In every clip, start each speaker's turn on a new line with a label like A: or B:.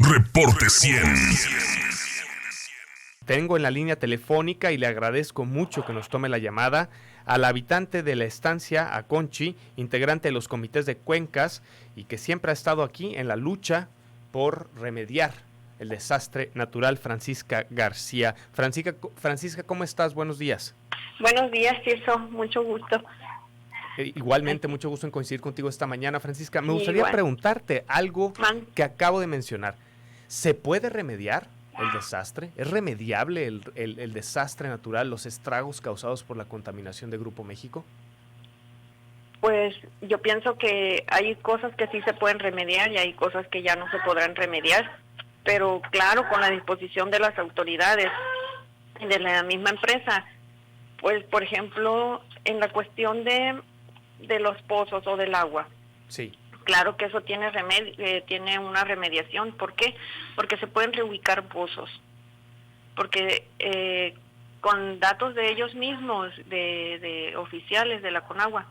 A: Reporte 100.
B: Tengo en la línea telefónica y le agradezco mucho que nos tome la llamada al habitante de la estancia Aconchi, integrante de los comités de cuencas y que siempre ha estado aquí en la lucha por remediar el desastre natural, Francisca García. Francisca, ¿cómo estás? Buenos días.
C: Buenos días, Tirso, mucho gusto.
B: Igualmente, mucho gusto en coincidir contigo esta mañana, Francisca. Me gustaría preguntarte algo que acabo de mencionar. ¿Se puede remediar el desastre? ¿Es remediable el desastre natural, los estragos causados por la contaminación de Grupo México?
C: Pues yo pienso que hay cosas que sí se pueden remediar y hay cosas que ya no se podrán remediar, pero claro, con la disposición de las autoridades y de la misma empresa. Pues, por ejemplo, en la cuestión de los pozos o del agua.
B: Sí.
C: Claro que eso tiene tiene una remediación. ¿Por qué? Porque se pueden reubicar pozos. Porque con datos de ellos mismos, de oficiales de la Conagua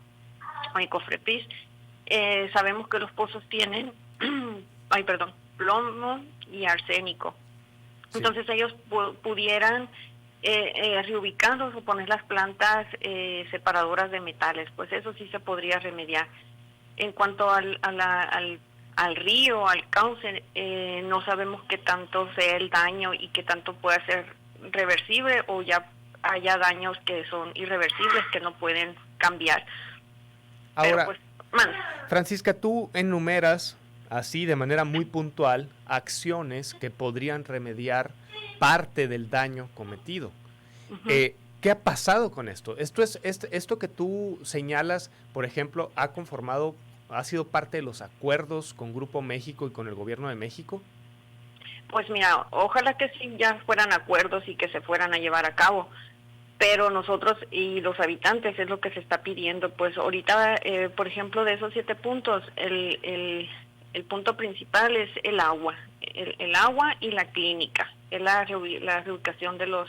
C: o Ecofrepis, sabemos que los pozos tienen, plomo y arsénico. Sí. Entonces ellos pudieran reubicarlos o poner las plantas separadoras de metales, pues eso sí se podría remediar. En cuanto al río, al cauce, no sabemos qué tanto sea el daño y qué tanto pueda ser reversible o ya haya daños que son irreversibles, que no pueden cambiar.
B: Ahora, pues, Francisca, tú enumeras así de manera muy puntual acciones que podrían remediar parte del daño cometido. Uh-huh. ¿Qué ha pasado con esto? Esto que tú señalas, por ejemplo, ha sido parte de los acuerdos con Grupo México y con el Gobierno de México.
C: Pues mira, ojalá que sí ya fueran acuerdos y que se fueran a llevar a cabo, pero nosotros y los habitantes es lo que se está pidiendo. Pues ahorita, por ejemplo, de esos 7 puntos, el punto principal es el agua, el agua y la clínica, es la reubicación de los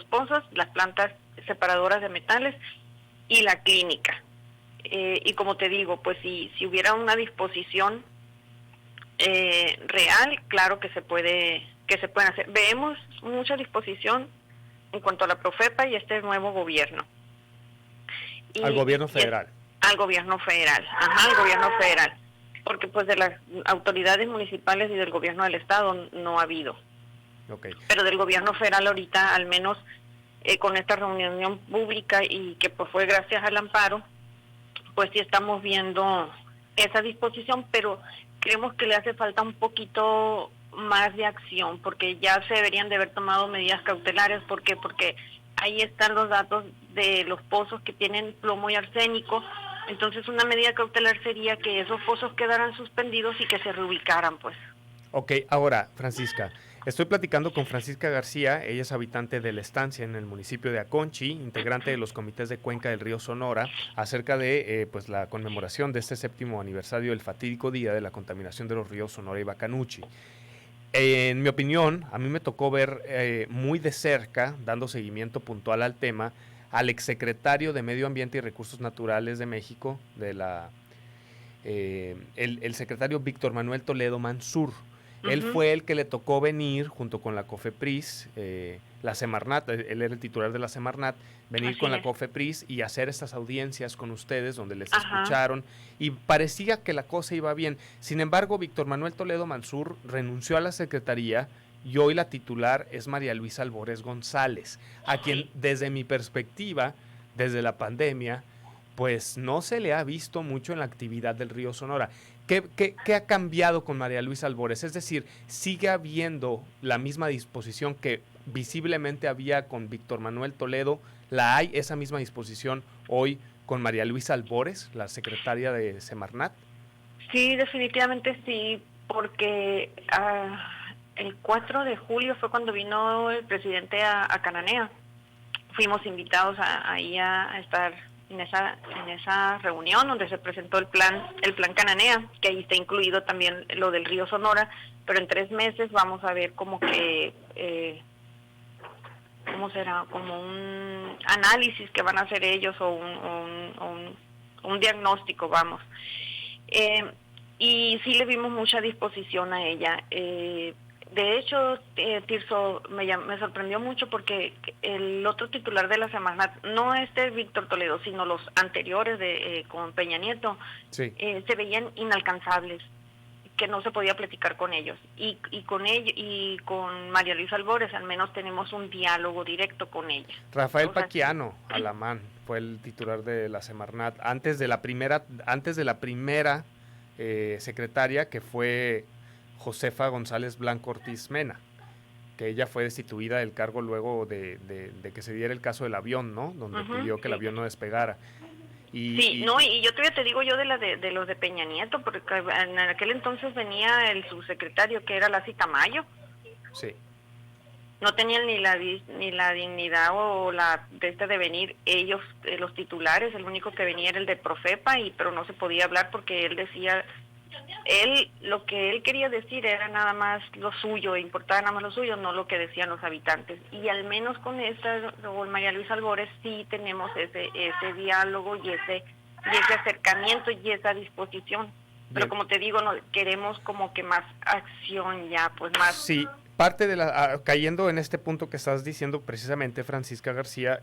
C: pozos, las plantas separadoras de metales y la clínica. Y como te digo, pues si hubiera una disposición real, claro que se pueden hacer. Vemos mucha disposición en cuanto a la Profepa y este nuevo gobierno.
B: Al gobierno federal.
C: Al gobierno federal, al gobierno federal. Porque pues de las autoridades municipales y del gobierno del estado no ha habido.
B: Okay.
C: Pero del gobierno federal ahorita, al menos con esta reunión pública y que pues fue gracias al amparo, pues sí estamos viendo esa disposición, pero creemos que le hace falta un poquito más de acción, porque ya se deberían de haber tomado medidas cautelares. ¿Por qué? Porque ahí están los datos de los pozos que tienen plomo y arsénico. Entonces una medida cautelar sería que esos pozos quedaran suspendidos y que se reubicaran, pues.
B: Ok, ahora, Francisca, estoy platicando con Francisca García, ella es habitante de la estancia en el municipio de Aconchi, integrante de los comités de cuenca del río Sonora, acerca de pues la conmemoración de este 7º aniversario del fatídico día de la contaminación de los ríos Sonora y Bacanuchi. En mi opinión, a mí me tocó ver muy de cerca, dando seguimiento puntual al tema, al exsecretario de Medio Ambiente y Recursos Naturales de México, el secretario Víctor Manuel Toledo Mansur. Uh-huh. Él fue el que le tocó venir junto con la COFEPRIS, la Semarnat, él era el titular de la Semarnat, venir con la COFEPRIS y hacer estas audiencias con ustedes donde les escucharon y parecía que la cosa iba bien. Sin embargo, Víctor Manuel Toledo Mansur renunció a la secretaría y hoy la titular es María Luisa Albores González, a quien desde mi perspectiva, desde la pandemia, pues no se le ha visto mucho en la actividad del río Sonora. ¿Qué ha cambiado con María Luisa Albores? Es decir, ¿sigue habiendo la misma disposición que visiblemente había con Víctor Manuel Toledo? ¿La hay esa misma disposición hoy con María Luisa Albores, la secretaria de Semarnat?
C: Sí, definitivamente sí, porque el 4 de julio fue cuando vino el presidente a Cananea. Fuimos invitados ahí a estar en esa reunión donde se presentó el plan Cananea, que ahí está incluido también lo del río Sonora, pero en 3 meses vamos a ver como que cómo será, como un análisis que van a hacer ellos o un diagnóstico, vamos. y sí le vimos mucha disposición a ella. De hecho, Tirso, me sorprendió mucho porque el otro titular de la Semarnat, no Víctor Toledo, sino los anteriores con Peña Nieto,
B: Sí.
C: Se veían inalcanzables, que no se podía platicar con ellos. Y con ellos y con María Luisa Albores al menos tenemos un diálogo directo con ella.
B: Rafael Paquiano Alamán fue el titular de la Semarnat antes de la primera secretaria, que fue Josefa González Blanco Ortiz Mena, que ella fue destituida del cargo luego de que se diera el caso del avión, ¿no? Donde pidió que el avión no despegara.
C: Y yo todavía te digo yo de los de Peña Nieto, porque en aquel entonces venía el subsecretario, que era Lacy Tamayo.
B: Sí.
C: No tenían ni la dignidad o de venir ellos, los titulares. El único que venía era el de Profepa, pero no se podía hablar porque él decía, lo que él quería decir era nada más lo suyo, importaba nada más lo suyo, no lo que decían los habitantes. Y al menos con María Luisa Albores, sí tenemos ese diálogo y ese acercamiento y esa disposición. Bien. Pero como te digo, no queremos como que más acción ya, pues más.
B: Sí. Parte cayendo en este punto que estás diciendo precisamente, Francisca García,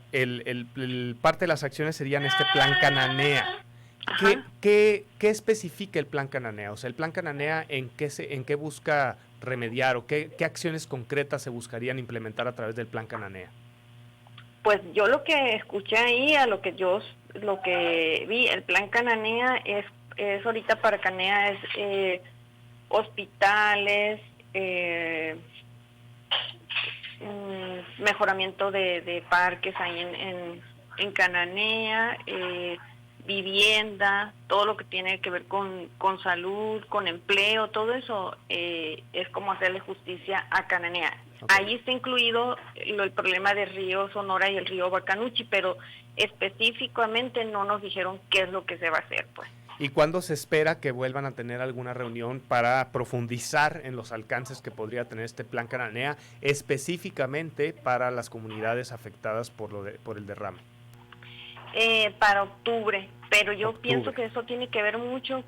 B: parte de las acciones serían este plan Cananea. ¿Qué especifica el plan Cananea? O sea, el plan Cananea, ¿en qué busca remediar o qué acciones concretas se buscarían implementar a través del plan Cananea?
C: Pues yo lo que escuché ahí, lo que vi, el plan Cananea es ahorita para Cananea es hospitales, mejoramiento de parques ahí en Cananea, vivienda, todo lo que tiene que ver con salud, con empleo, todo eso es como hacerle justicia a Cananea. Okay. Ahí está incluido el problema del río Sonora y el río Bacanuchi, pero específicamente no nos dijeron qué es lo que se va a hacer, pues.
B: ¿Y cuándo se espera que vuelvan a tener alguna reunión para profundizar en los alcances que podría tener este plan Cananea, específicamente para las comunidades afectadas por el derrame?
C: Para octubre, pero yo pienso que eso tiene que ver mucho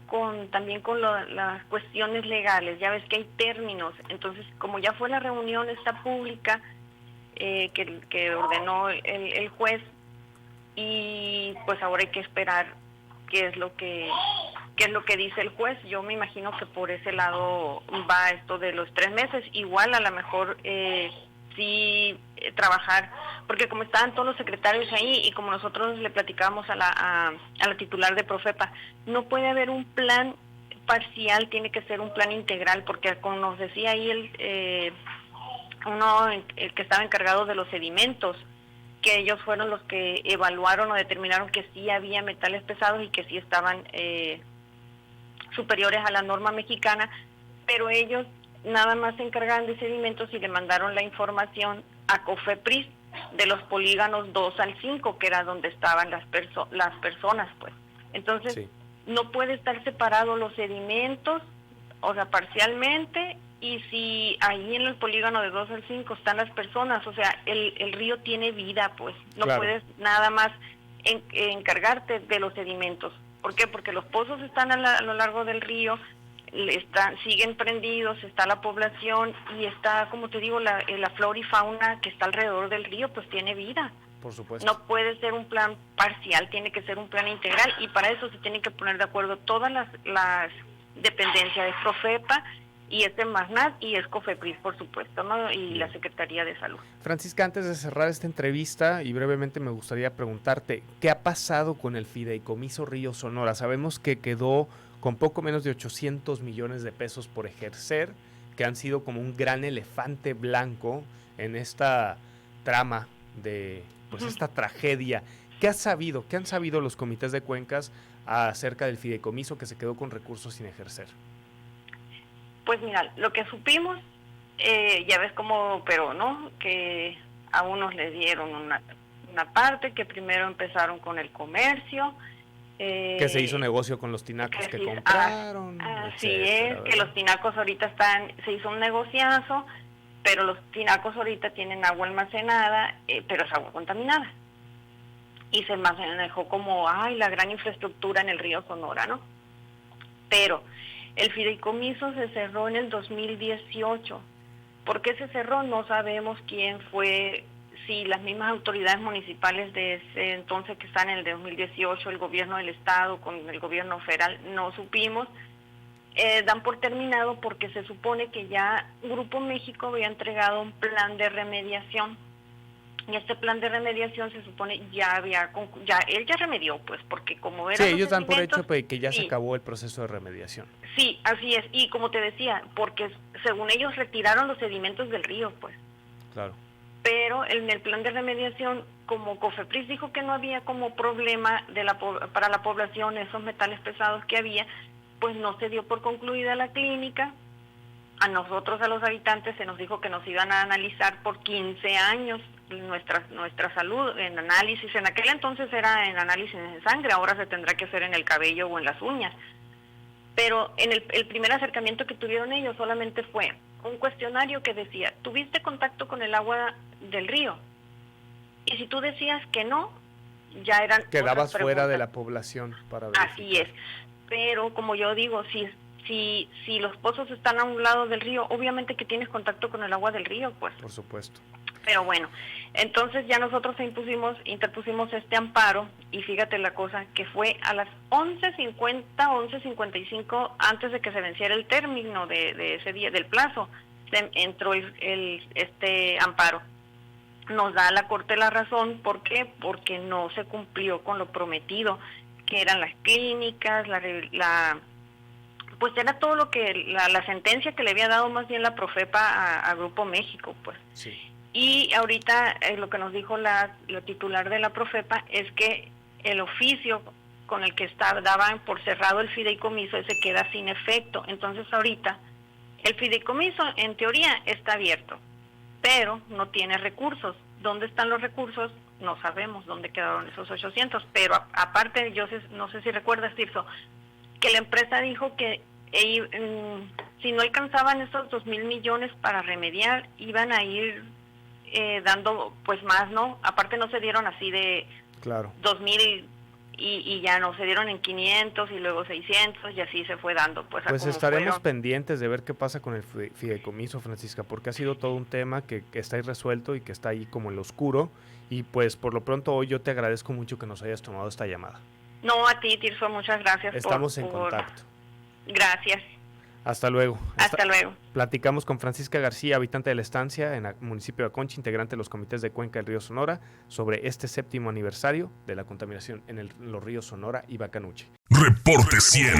C: también con las cuestiones legales. Ya ves que hay términos, entonces como ya fue la reunión esta pública que ordenó el juez, y pues ahora hay que esperar qué es lo que dice el juez. Yo me imagino que por ese lado va esto de los 3 meses. Igual a lo mejor sí trabajar, porque como estaban todos los secretarios ahí y como nosotros le platicábamos a la titular de Profepa, no puede haber un plan parcial, tiene que ser un plan integral, porque como nos decía ahí el que estaba encargado de los sedimentos, que ellos fueron los que evaluaron o determinaron que sí había metales pesados y que sí estaban superiores a la norma mexicana, pero ellos nada más se encargaban de sedimentos y le mandaron la información a COFEPRIS de los polígonos 2 al 5, que era donde estaban las personas, pues. Entonces, sí, no puede estar separados los sedimentos, o sea, parcialmente, y si ahí en el polígono de 2 al 5 están las personas, o sea, el río tiene vida, pues. No claro, puedes nada más encargarte de los sedimentos. ¿Por qué? Porque los pozos están a lo largo del río, siguen prendidos, está la población y está, como te digo, la flora y fauna que está alrededor del río, pues tiene vida.
B: Por supuesto.
C: No puede ser un plan parcial, tiene que ser un plan integral, y para eso se tienen que poner de acuerdo todas las dependencias de Profepa y Semarnat y COFEPRIS, por supuesto, ¿no? Y la Secretaría de Salud.
B: Francisca, antes de cerrar esta entrevista y brevemente me gustaría preguntarte, ¿qué ha pasado con el Fideicomiso Río Sonora? Sabemos que quedó con poco menos de 800 millones de pesos por ejercer, que han sido como un gran elefante blanco en esta trama de esta tragedia. ¿Qué han sabido los comités de cuencas acerca del fideicomiso que se quedó con recursos sin ejercer?
C: Pues mira, lo que supimos, ya ves cómo, pero no, que a unos les dieron una parte, que primero empezaron con el comercio,
B: que se hizo negocio con los tinacos que compraron.
C: Así es, que los tinacos ahorita se hizo un negociazo, pero los tinacos ahorita tienen agua almacenada, pero es agua contaminada. Y se manejó como, la gran infraestructura en el río Sonora, ¿no? Pero El fideicomiso se cerró en el 2018. ¿Por qué se cerró? No sabemos quién fue, si las mismas autoridades municipales de ese entonces que están en el 2018, el gobierno del estado con el gobierno federal, no supimos. Dan por terminado porque se supone que ya Grupo México había entregado un plan de remediación. Y este plan de remediación se supone él ya remedió, pues, porque como eran
B: ellos dan por hecho que ya
C: sí,
B: se acabó el proceso de remediación.
C: Sí, así es, y como te decía, porque según ellos retiraron los sedimentos del río, pues.
B: Claro.
C: Pero en el plan de remediación, como COFEPRIS dijo que no había como problema para la población esos metales pesados que había, pues no se dio por concluida la clínica. A nosotros, a los habitantes, se nos dijo que nos iban a analizar por 15 años nuestra salud en análisis. En aquel entonces era en análisis en sangre, ahora se tendrá que hacer en el cabello o en las uñas. Pero en el primer acercamiento que tuvieron ellos solamente fue un cuestionario que decía, ¿tuviste contacto con el agua del río? Y si tú decías que no, ya eran
B: quedabas fuera de la población para verificar.
C: Así es, pero como yo digo, si los pozos están a un lado del río, obviamente que tienes contacto con el agua del río, pues.
B: Por supuesto.
C: Pero bueno, entonces ya nosotros interpusimos este amparo, y fíjate la cosa, que fue a las 11:50, 11:55, antes de que se venciera el término de ese día, del plazo, entró este amparo. Nos da la Corte la razón. ¿Por qué? Porque no se cumplió con lo prometido, que eran las clínicas, pues era todo lo que la sentencia que le había dado más bien la Profepa a Grupo México, pues.
B: Sí.
C: Y ahorita lo que nos dijo la titular de la Profepa es que el oficio con el que daban por cerrado el fideicomiso ese queda sin efecto. Entonces ahorita el fideicomiso en teoría está abierto, pero no tiene recursos. ¿Dónde están los recursos? No sabemos dónde quedaron esos 800, pero aparte, no sé si recuerdas, Tirso, que la empresa dijo que si no alcanzaban esos 2,000 millones para remediar, iban a ir dando pues más, ¿no? Aparte no se dieron así de 2,000 y ya no, se dieron en 500 y luego 600 y así se fue dando. Pues
B: estaremos pendientes de ver qué pasa con el fideicomiso, Francisca, porque ha sido todo un tema que está irresuelto y que está ahí como en lo oscuro, y pues por lo pronto hoy yo te agradezco mucho que nos hayas tomado esta llamada.
C: No, a ti, Tirso, muchas gracias.
B: Estamos en contacto.
C: Gracias.
B: Hasta luego.
C: Hasta luego.
B: Platicamos con Francisca García, habitante de la estancia en el municipio de Aconchi, integrante de los comités de cuenca del río Sonora, sobre este 7º aniversario de la contaminación en los ríos Sonora y Bacanuchi.
A: Reporte 100.